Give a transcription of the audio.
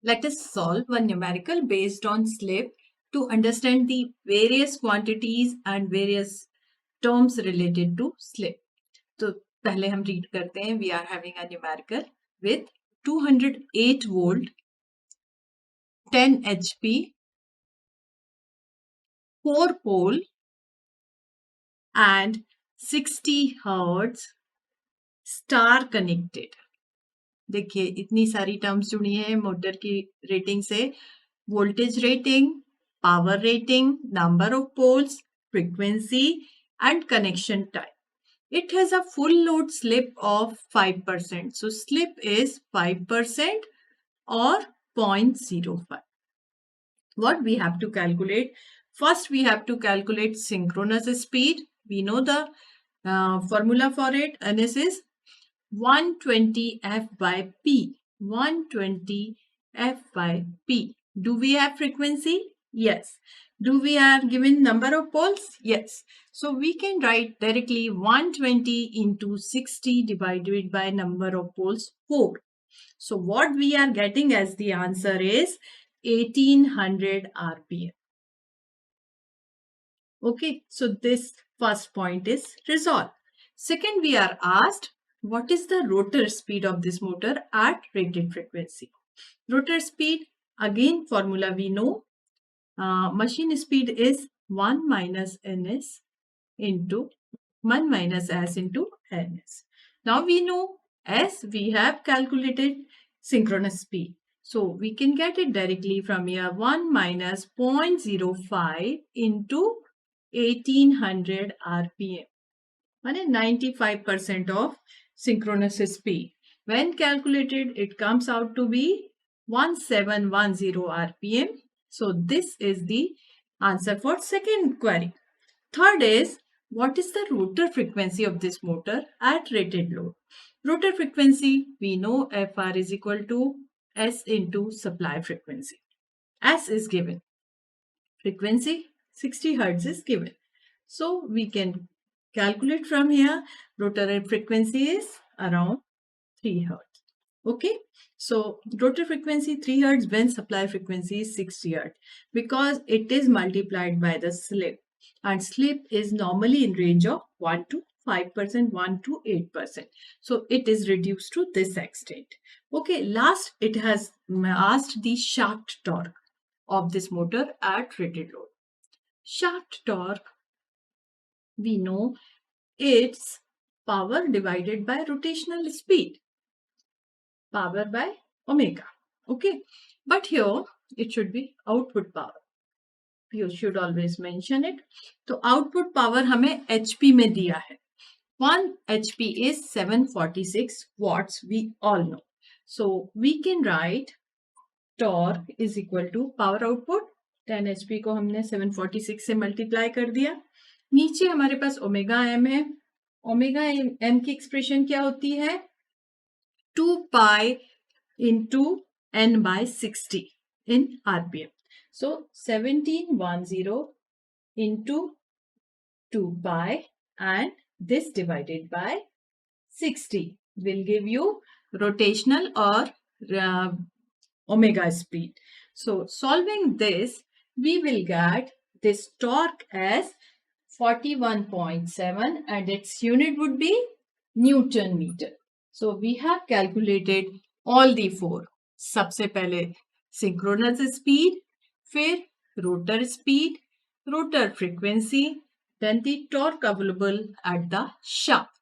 Let us solve one numerical based on slip to understand the various quantities and various terms related to slip. तो पहले हम read करते हैं. We are having a numerical with 208 volt, 10 HP, 4 pole and 60 hertz star connected. देखिए इतनी सारी terms जुड़ी हैं मोटर की रेटिंग से. Voltage rating, power rating, number of poles, frequency and connection time. It has a full load slip of 5%. So slip is 5% or 0.05. What we have to calculate? First we have to calculate synchronous speed. We know the formula for it, and this is 120 F by P. 120 F by P. Do we have frequency? Yes. Do we have given number of poles? Yes. So we can write directly 120 into 60 divided by number of poles 4. So what we are getting as the answer is 1800 RPM. Okay. So this first point is resolved. Second, we are asked what is the rotor speed of this motor at rated frequency. Rotor speed, again formula we know. Machine speed is 1 minus ns into 1 minus s into ns. Now we know s, we have calculated synchronous speed. So we can get it directly from here. 1 minus 0.05 into 1800 RPM. And 95% of synchronous speed. When calculated, it comes out to be 1710 RPM. So this is the answer for second query. Third is, what is the rotor frequency of this motor at rated load? Rotor frequency, we know Fr is equal to S into supply frequency. S is given. Frequency 60 Hertz is given. So we can calculate from here. Rotor frequency is around 3 Hertz. Okay, so rotor frequency 3 Hertz when supply frequency is 60 Hertz, because it is multiplied by the slip, and slip is normally in range of 1 to 5%, 1 to 8%. So it is reduced to this extent. Okay, last it has asked the shaft torque of this motor at rated load. Shaft torque, we know it's power divided by rotational speed. Power by omega. Okay, but here it should be output power. You should always mention it. तो output power हमें HP में दिया है. 1 HP is 746 watts. We all know. So we can write torque is equal to power output. 10 HP को हमने 746 से multiply कर दिया. नीचे हमारे पास ओमेगा m है. ओमेगा m की एक्सप्रेशन क्या होती है? 2 pi into n by 60 in RPM. So 1710 into 2 pi and this divided by 60 will give you rotational or omega speed. So solving this, we will get this torque as 41.7 and its unit would be Newton meter. So we have calculated all the four. सबसे पहले synchronous speed, फिर rotor speed, rotor frequency, then the torque available at the shaft.